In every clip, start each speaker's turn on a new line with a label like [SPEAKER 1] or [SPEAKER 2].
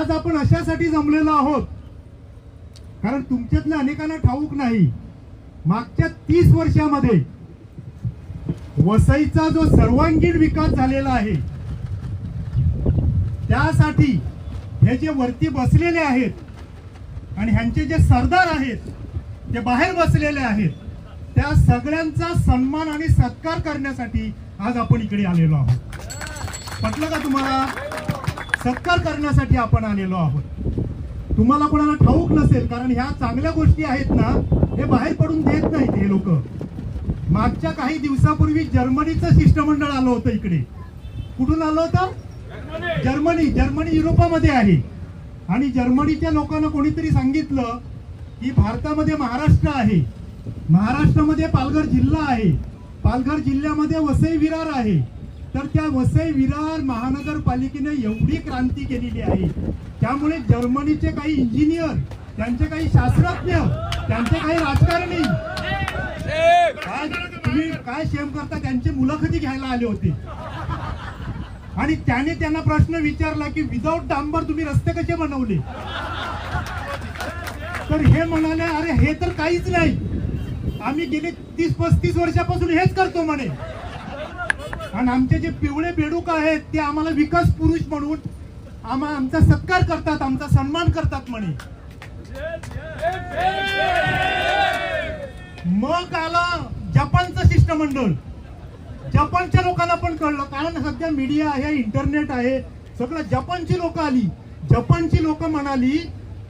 [SPEAKER 1] आज आपण अशासाठी जमलेलो आहोत कारण तुमच्यातल्या अनेकांना ठाऊक नाही, मागच्या 30 वर्षामध्ये वसईचा जो सर्वांगीण विकास झालेला आहे त्यासाठी हे जे वरती बसलेले आहेत आणि ह्यांचे जे सरदार आहेत ते बाहेर बसलेले आहेत, त्या सगळ्यांचा सन्मान आणि सत्कार करण्यासाठी आज आपण इकडे आलेलो आहोत. पटलं का तुम्हाला? सत्कार करण्यासाठी आपण आलेलो आहोत. तुम्हाला कोणाला ठाऊक नसेल कारण ह्या चांगल्या गोष्टी आहेत ना, हे बाहेर पडून देत नाहीत हे लोक. मागच्या काही दिवसापूर्वी जर्मनीचं शिष्टमंडळ आलं होतं इकडे. कुठून आलं होतं? जर्मनी युरोपामध्ये आहे. आणि जर्मनीच्या लोकांना कोणीतरी सांगितलं की भारतामध्ये महाराष्ट्र आहे, महाराष्ट्रामध्ये पालघर जिल्हा आहे, पालघर जिल्ह्यामध्ये वसई विरार आहे. तर त्या वसई विरार महानगरपालिकेने एवढी क्रांती केलेली आहे, त्यामुळे जर्मनीचे काही इंजिनियर, त्यांचे काही शास्त्रज्ञ, त्यांचे काही राजकारणी तुम्ही काय शेम करता, त्यांची मुलाखती घ्यायला आले होते. आणि त्याने त्यांना प्रश्न विचारला की विदाऊट डांबर तुम्ही रस्ते कसे बनवले? तर हे म्हणाले, अरे हे तर काहीच नाही, आम्ही गेले 30-35 वर्षापासून हेच करतो म्हणे. आणि आमचे जे पिवळे बेडूक आहेत ते आम्हाला विकास पुरुष म्हणून आमचा सत्कार करतात, आमचा सन्मान करतात म्हणे. मग आलं जपानचं शिष्टमंडळ. जपानच्या लोकांना पण कळलं कारण सध्या मीडिया आहे, इंटरनेट आहे, सगळं. जपानची लोक आली. जपानची लोक म्हणाली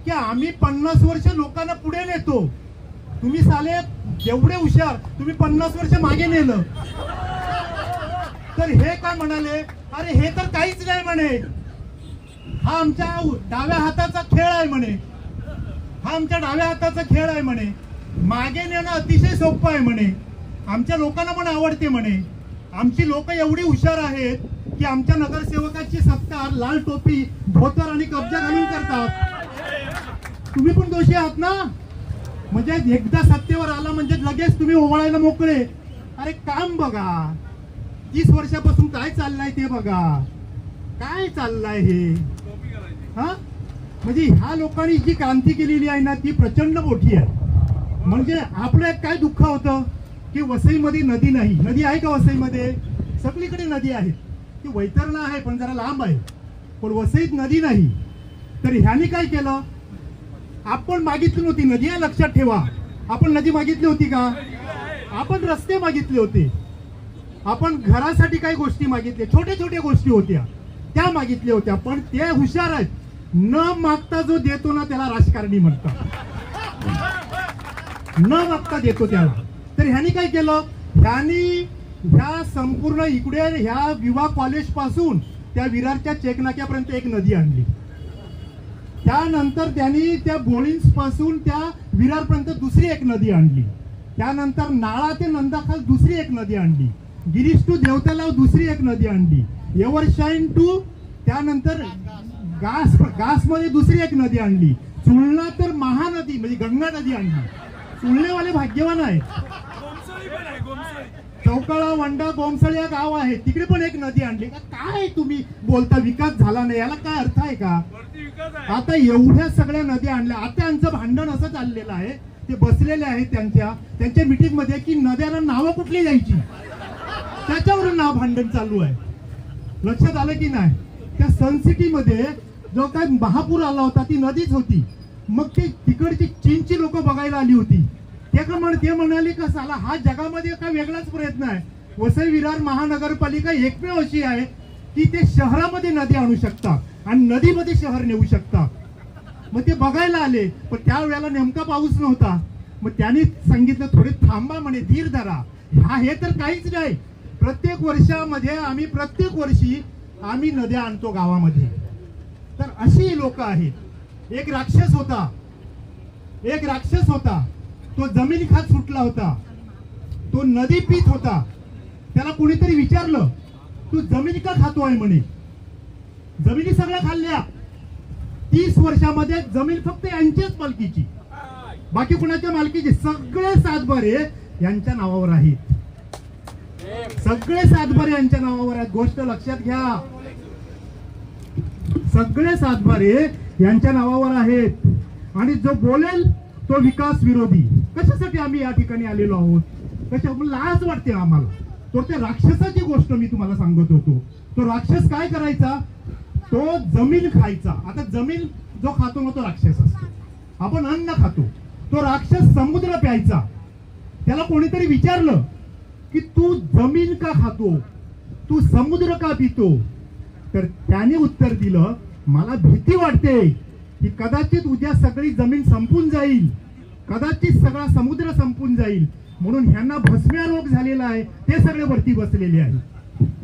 [SPEAKER 1] की आम्ही 50 वर्ष लोकांना पुढे नेतो, तुम्ही साले एवढे हुशार, तुम्ही 50 वर्ष मागे नेलं. तर हे काय म्हणाले, अरे हे तर काहीच नाही म्हणे, हा आमच्या डाव्या हाताचा खेळ आहे म्हणे, हा आमच्या डाव्या हाताचा खेळ आहे म्हणे, मागे नेणं अतिशय सोपं आहे म्हणे, आमच्या लोकांना पण आवडते म्हणे. आमची लोक एवढी हुशार आहेत की आमच्या नगरसेवकाची सत्कार लाल टोपी, धोतर आणि कब्जा घालून करतात. तुम्ही पण दोषी आहात ना. म्हणजे एकदा सत्तेवर आला म्हणजे लगेच तुम्ही ओवाळायला मोकळे. अरे काम बघा, 30 वर्षापासून काय चाललंय ते बघा, काय चाललंय हे. हा म्हणजे ह्या लोकांनी जी क्रांती केलेली आहे ना ती प्रचंड मोठी आहे. म्हणजे आपलं एक काय दुःख होतं की वसईमध्ये नदी नाही. नदी आहे का वसईमध्ये? सगळीकडे नदी आहे, ती वैतरणा आहे पण जरा लांब आहे, पण वसईत नदी नाही. तर ह्यानी काय केलं, आपण मागितली नव्हती नदी, लक्षात ठेवा. आपण नदी मागितली होती का? आपण रस्ते मागितले होते, आपण घरासाठी काही गोष्टी मागितल्या, छोट्या छोट्या गोष्टी होत्या त्या मागितल्या होत्या. पण ते हुशार आहेत, न मागता जो देतो ना त्याला राजकारणी म्हणतात, न मागता देतो त्याला. तर ह्यानी काय केलं, ह्यानी ह्या संपूर्ण इकडे ह्या विवा कॉलेज पासून त्या विरारच्या चेकनाक्यापर्यंत एक नदी आणली. त्यानंतर त्यांनी त्या बोळीन्स पासून त्या विरारपर्यंत दुसरी एक नदी आणली. त्यानंतर नाळा ते नंदाखाल दुसरी एक नदी आणली. गिरीश टू देवतलाव दुसरी एक नदी आणली. एव्हरशाईन टू त्यानंतर गास मध्ये दुसरी एक नदी आणली. चुलना तर महानदी म्हणजे गंगा नदी आणली. चुलनेवाले भाग्यवान आहे. चौकाळा, वंडा, गोमसळ या गाव आहे, तिकडे पण एक नदी आणली. काय तुम्ही बोलता विकास झाला नाही, याला काय अर्थ आहे का? आता एवढ्या सगळ्या नद्या आणल्या. आता यांचं भांडण असं चाललेलं आहे, ते बसलेले आहेत त्यांच्या मीटिंग मध्ये की नद्याला नावं कुठली द्यायची, त्याच्यावरून नाव भांडण चालू आहे. लक्षात आलं की नाही? त्या सनसिटी मध्ये जो काय महापूर आला होता ती नदीच होती. मग ते तिकडची चीनची लोक बघायला आली होती. ते म्हणाले का साला हा जगामध्ये का वेगळाच प्रयत्न आहे. वसई विरार महानगरपालिका एकमेव अशी आहे की ते शहरामध्ये नदी आणू शकतात आणि नदीमध्ये शहर नेऊ शकतात. मग ते बघायला आले, पण त्यावेळेला नेमका पाऊस नव्हता. मग त्यांनी सांगितलं थोडे थांबा म्हणे, धीर धरा. हे तर काहीच नाही, प्रत्येक वर्षी आम्ही नद्या आणतो गावामध्ये. तर अशी लोक आहेत. एक राक्षस होता, तो जमिनी खात सुटला होता, तो नदी पीत होता. त्याला कोणीतरी विचारलं, तू जमिनी का खातोय म्हणे. जमिनी सगळ्या खाल्ल्या. 30 वर्षामध्ये जमीन फक्त यांच्याच मालकीची, बाकी कुणाच्या मालकीची. सगळे सातबारे यांच्या नावावर आहेत, सगळे सातबारे यांच्या नावावर आहेत. गोष्ट लक्षात घ्या, सगळे सातबारे यांच्या नावावर आहेत आणि जो बोलेल तो विकास विरोधी. कशासाठी आम्ही या ठिकाणी आलेलो आहोत? कशा लाज वाटते आम्हाला. तो त्या राक्षसाची गोष्ट मी तुम्हाला सांगत होतो. तो राक्षस काय करायचा? तो जमीन खायचा. आता जमीन जो खातो ना तो राक्षस असतो. आपण अन्न खातो. तो राक्षस समुद्र प्यायचा. त्याला कोणीतरी विचारलं की तू जमीन का खातो, तू समुद्र का पितो? तर त्याने उत्तर दिलं, मला भीती वाटते की कदाचित उद्या सगळी जमीन संपून जाईल, कदाचित सगळा समुद्र संपून जाईल, म्हणून ह्यांना भस्म्या रोग झालेला आहे, ते सगळे वरती बसलेले आहे.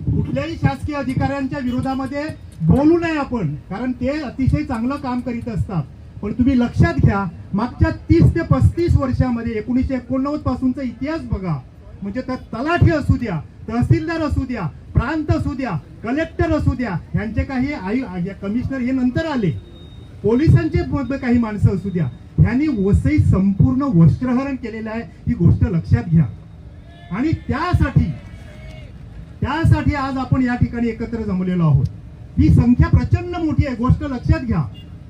[SPEAKER 1] कुठल्याही शासकीय अधिकाऱ्यांच्या विरोधामध्ये बोलू नये आपण, कारण ते अतिशय चांगलं काम करीत असतात. पण तुम्ही लक्षात घ्या, मागच्या 30 ते 35 वर्षामध्ये 1989 पासूनचा इतिहास बघा. म्हणजे तर तलाठी असू द्या, तहसीलदार असू द्या, प्रांत असू द्या, कलेक्टर असू द्या, यांचे काही कमिशनर हे नंतर आले, पोलिसांचे काही माणसं असू द्या, ह्यांनी वसई संपूर्ण वस्त्रहरण केलेलं आहे. ही गोष्ट लक्षात घ्या. आणि त्यासाठी आज आपण या ठिकाणी एकत्र जमलेलो आहोत. ही संख्या प्रचंड मोठी आहे. गोष्ट लक्षात घ्या,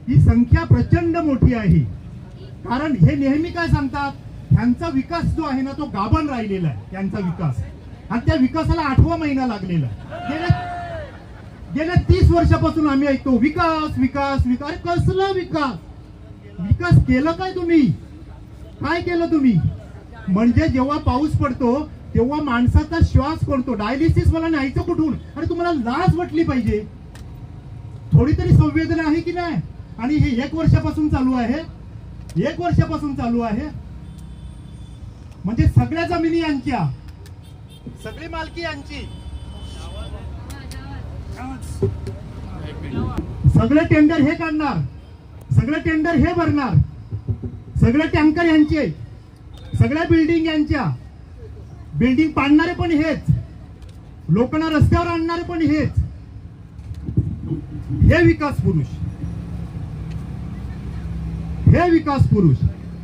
[SPEAKER 1] ही संख्या प्रचंड मोठी आहे. कारण हे नेहमी काय सांगतात, ह्यांचा विकास जो आहे ना तो गाभण राहिलेला आहे. त्यांचा विकास आणि त्या विकासाला 8वा महिना लागलेला आहे. गेल्या 30 वर्षापासून आम्ही ऐकतो विकास विकास विकास. कसला विकास? विकास केलं काय तुम्ही? काय केलं तुम्ही? म्हणजे जेव्हा पाऊस पडतो तेव्हा माणसाचा श्वास कोणतो, डायलिसिस मला न्यायचं कुठून? अरे तुम्हाला लाज वाटली पाहिजे, थोडी तरी संवेदना आहे की नाही? आणि हे 1 वर्षापासून चालू आहे. 1 वर्षापासून चालू आहे. म्हणजे सगळ्या जमिनी यांच्या, सगळी मालकी यांची, सगळे टेंडर हे काढणार, सगळे टेंडर हे भरणार, सगळे टँकर यांचे, सगळ्या बिल्डिंग यांच्या. बिल्डिंग पाडणारे पण हेच, लोकांना रस्त्यावर आणणारे पण हेच. हे विकास पुरुष, हे विकास पुरुष.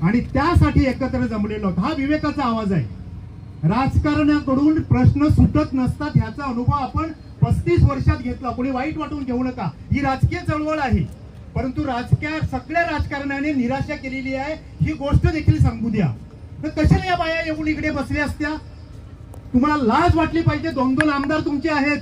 [SPEAKER 1] आणि त्यासाठी एकत्र जमलेलो आहोत. हा विवेकाचा आवाज आहे. राजकारणाकडून प्रश्न सुटत नसतात, ह्याचा अनुभव आपण 35 वर्षात घेतला. कोणी वाईट वाटून घेऊ नका, ही राजकीय चळवळ आहे. परंतु सगळ्या राजकारणाने निराशा केलेली आहे, ही गोष्ट देखील सांगू द्या. तर कशाला या बाया येऊन इकडे बसल्या असत्या? तुम्हाला लाज वाटली पाहिजे. 2-2 आमदार तुमचे आहेत,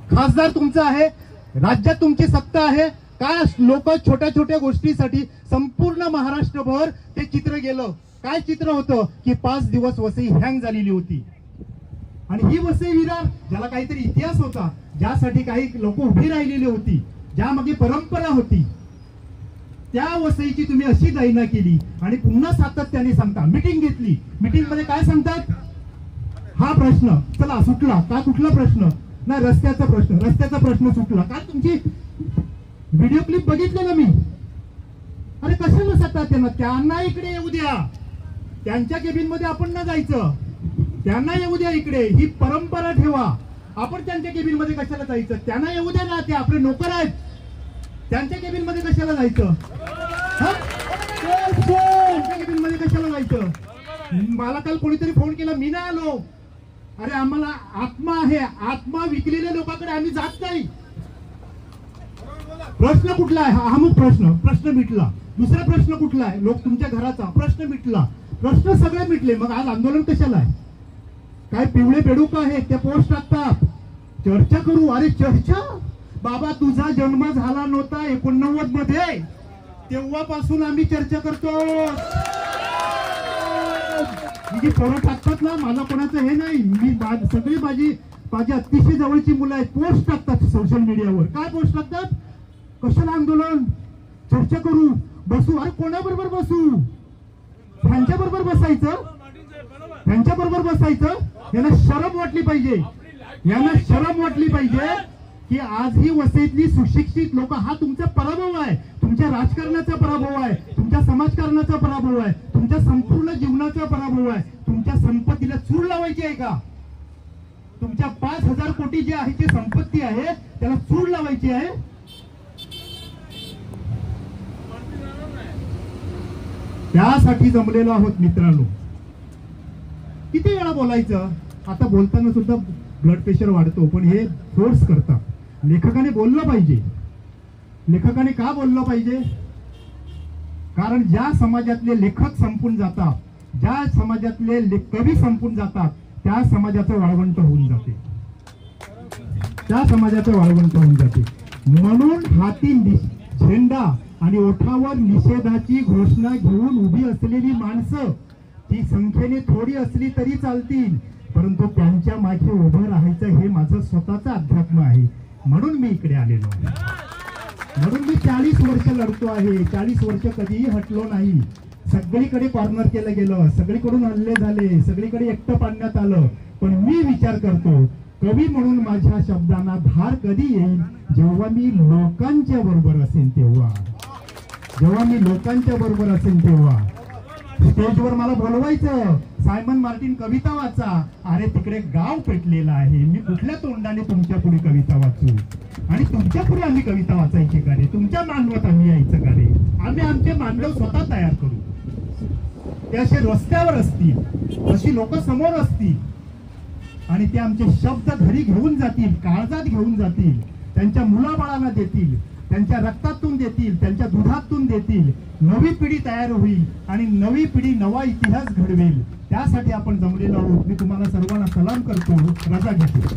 [SPEAKER 1] खासदार तुमचा आहे, राज्यात तुमची सत्ता आहे. काय लोक छोट्या छोट्या गोष्टीसाठी संपूर्ण महाराष्ट्रभर ते चित्र गेलं. काय चित्र होतं की 5 दिवस वसई हँग झालेली होती. आणि ही वसई विरार, ज्याला काहीतरी इतिहास होता, ज्यासाठी काही लोक उभी राहिलेली होती, ज्यामागे परंपरा होती, त्या वसईची तुम्ही अशी दैना केली. आणि पुन्हा सातत्याने सांगता, मिटिंग घेतली, मिटिंग मध्ये काय सांगतात? हा प्रश्न चला सुटला का? कुठला प्रश्न? नाही, रस्त्याचा प्रश्न. रस्त्याचा प्रश्न सुटला का? तुमची व्हिडिओ क्लिप बघितलं ना मी. अरे कशाला सातत्यानं? त्यांना इकडे येऊ द्या, त्यांच्या केबिन मध्ये आपण ना जायचं, त्यांना येऊ द्या इकडे. ही परंपरा ठेवा. आपण त्यांच्या केबिन मध्ये कशाला जायचं? त्यांना येऊ द्या ना, ते आपले नोकर आहेत. त्यांच्या केबिन मध्ये कशाला जायचं? त्यांच्या केबिन मध्ये कशाला जायचं? मला काल कोणीतरी फोन केला, मी नाही आलो. अरे आम्हाला आत्मा आहे, आत्मा विकलेल्या लोकांकडे आम्ही जात नाही. प्रश्न कुठला आहे? हा अमुक प्रश्न मिटला. दुसरा प्रश्न कुठला आहे? लोक तुमच्या घराचा प्रश्न मिटला. प्रश्न सगळे मिटले. मग आज आंदोलन कशाला आहे? काय पिवळे बेडूक आहे ते पोस्ट टाकतात, चर्चा करू. अरे चर्चा बाबा, तुझा जन्म झाला नव्हता 89 मध्ये, तेव्हापासून आम्ही चर्चा करतो. जी पोरं टाकतात ना, मला कोणाचं हे नाही, मी सगळी माझी अतिशय जवळची मुलं आहेत, पोस्ट टाकतात सोशल मीडियावर. काय पोस्ट टाकतात? कशाला आंदोलन? चर्चा करू, बसू. अरे कोणाबरोबर बसू? त्यांच्या बरोबर बसायचं, त्यांच्या बरोबर बसायचं. यांना शरम वाटली पाहिजे, यांना शरम वाटली पाहिजे की आज ही वसईतली सुशिक्षित लोक, हा तुमचा पराभव आहे, तुमच्या राजकारणाचा पराभव आहे, तुमच्या समाजकारणाचा पराभव आहे, तुमच्या संपूर्ण जीवनाचा पराभव आहे. तुमच्या संपत्तीला चूर लावायची आहे का? तुमच्या 5,000 कोटी जी आहे, जी संपत्ती आहे, त्याला चूर लावायची आहे. त्यासाठी जमलेलो आहोत मित्रांनो. किती वेळा बोलायचं? आता बोलताना सुद्धा ब्लड प्रेशर वाढतो, पण हे फोर्स करतात. लेखकाने बोललं पाहिजे, लेखकाने का बोललं पाहिजे? कारण ज्या समाजातले लेखक संपून जातात, ज्या समाजातले कवी संपून जातात, त्या समाजाचं वाळवंट होऊन जाते, त्या समाजाचं वाळवंट होऊन जाते. म्हणून हाती झेंडा आणि ओठावर निषेधाची घोषणा घेऊन उभी असलेली माणसं, ती संख्येने थोडी असली तरी चालतील, परंतु त्यांच्या मागे उभं राहायचं हे माझं स्वतःचं अध्यात्म आहे. म्हणून मी इकडे आलेलो आहे. म्हणून मी 40 वर्ष लढतो आहे. 40 वर्ष कधीही हटलो नाही. सगळीकडे कॉर्नर केलं गेलं, सगळीकडून हल्ले झाले, सगळीकडे एकटं पाडण्यात आलं, पण मी विचार करतो कवी म्हणून माझ्या शब्दांना धार कधी येईल? जेव्हा मी लोकांच्या बरोबर असेल तेव्हा, जेव्हा मी लोकांच्या बरोबर असेल तेव्हा. स्टेजवर मला बोलवायचं, सायमन मार्टिन कविता वाचा. अरे तिकडे गाव पेटलेलं आहे, मी कुठल्या तोंडाने तुमच्या पुढे कविता वाचू? आणि तुमच्या पुढे आम्ही कविता वाचायची का रे? तुमच्या मांडवात आम्ही यायचं का रे? आम्ही आमचे मांडव स्वतः तयार करू. ते असे रस्त्यावर असतील, अशी लोक समोर असतील आणि ते आमचे शब्द घरी घेऊन जातील, काळजात घेऊन जातील, त्यांच्या मुलाबाळांना देतील, त्यांच्या रक्तातून देतील, त्यांच्या दुधातून देतील. नवी पिढी तयार होईल आणि नवी पिढी नवा इतिहास घडवेल. त्यासाठी आपण जमलेलो आहोत. मी तुम्हाला सर्वांना सलाम करतो, रजा घेतो.